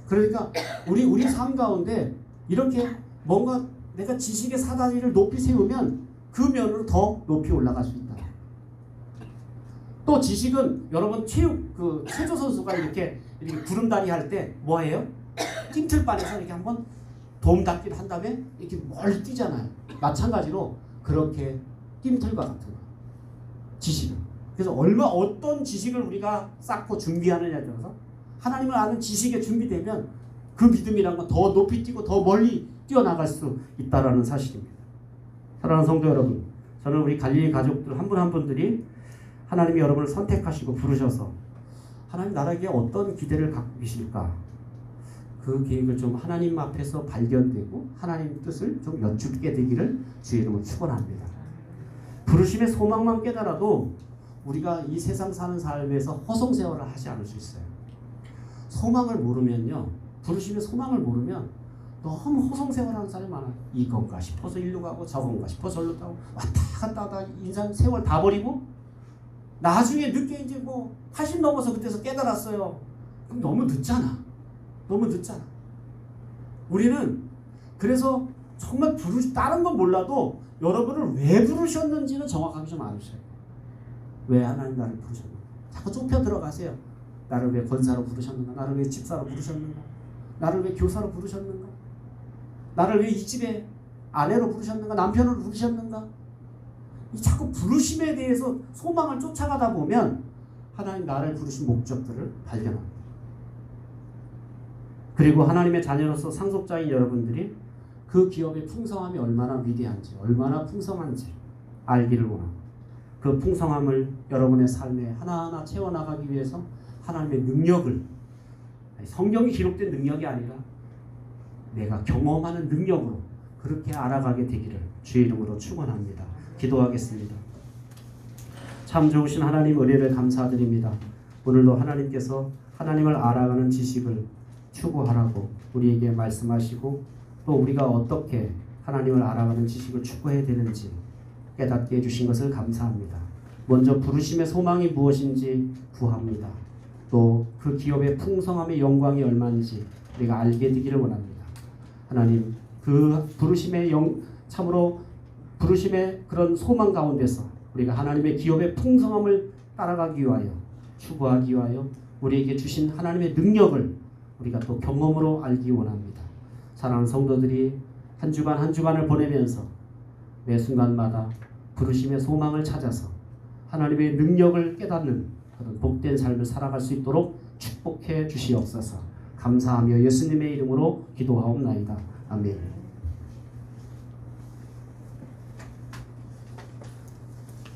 그러니까 우리 삶 가운데 이렇게 뭔가 내가 지식의 사다리를 높이 세우면 그 면으로 더 높이 올라갈 수 있다. 또 지식은 여러분 체조 선수가 이렇게 구름다리 할 때 뭐해요? 띵틀반에서 이렇게 한번 도움닫기를 한 다음에 이렇게 멀리 뛰잖아요. 마찬가지로 그렇게 띵틀과 같은 거. 지식은. 그래서 어떤 지식을 우리가 쌓고 준비하느냐에 따라서 하나님을 아는 지식에 준비되면 그 믿음이란 건 더 높이 뛰고 더 멀리 뛰어나갈 수 있다라는 사실입니다. 사랑하는 성도 여러분, 저는 우리 갈릴리 가족들 한 분 한 분들이 하나님이 여러분을 선택하시고 부르셔서 하나님 나라에게 어떤 기대를 갖고 계실까? 그 계획을 좀 하나님 앞에서 발견되고 하나님 뜻을 좀 여쭙게 되기를 주의 이름으로 축원합니다. 부르심의 소망만 깨달아도 우리가 이 세상 사는 삶에서 허송세월을 하지 않을 수 있어요. 소망을 모르면요, 부르심의 소망을 모르면 너무 허송세월하는 사람이 많아요. 이건가 싶어서 일로 가고 저건가 싶어서 저로 가고 왔다 갔다 하다 인생 세월 다 버리고 나중에 늦게 이제 80 넘어서 그때서 깨달았어요. 그럼 너무 늦잖아. 너무 늦잖아. 우리는 그래서 정말 다른 건 몰라도 여러분을 왜 부르셨는지는 정확하게 좀 알으셔야 돼요. 왜 하나님 나를 부르셨는가? 자꾸 좁혀 들어가세요. 나를 왜 권사로 부르셨는가? 나를 왜 집사로 부르셨는가? 나를 왜 교사로 부르셨는가? 나를 왜 이 집의 아내로 부르셨는가? 남편으로 부르셨는가? 이 자꾸 부르심에 대해서 소망을 쫓아가다 보면 하나님 나를 부르신 목적들을 발견합니다. 그리고 하나님의 자녀로서 상속자인 여러분들이 그 기업의 풍성함이 얼마나 위대한지, 얼마나 풍성한지 알기를 원합니다. 그 풍성함을 여러분의 삶에 하나하나 채워나가기 위해서 하나님의 능력을, 성경이 기록된 능력이 아니라 내가 경험하는 능력으로 그렇게 알아가게 되기를 주의 이름으로 축원합니다. 기도하겠습니다. 참 좋으신 하나님 은혜를 감사드립니다. 오늘도 하나님께서 하나님을 알아가는 지식을 추구하라고 우리에게 말씀하시고 또 우리가 어떻게 하나님을 알아가는 지식을 추구해야 되는지 깨닫게 해주신 것을 감사합니다. 먼저 부르심의 소망이 무엇인지 구합니다. 또 그 기업의 풍성함의 영광이 얼마인지 우리가 알게 되기를 원합니다. 하나님, 그 참으로 부르심의 그런 소망 가운데서 우리가 하나님의 기업의 풍성함을 따라가기 위하여 추구하기 위하여 우리에게 주신 하나님의 능력을 우리가 또 경험으로 알기 원합니다. 사랑하는 성도들이 한 주간 한 주간을 보내면서 매 순간마다 부르심의 소망을 찾아서 하나님의 능력을 깨닫는 그런 복된 삶을 살아갈 수 있도록 축복해 주시옵소서. 감사하며 예수님의 이름으로 기도하옵나이다. 아멘.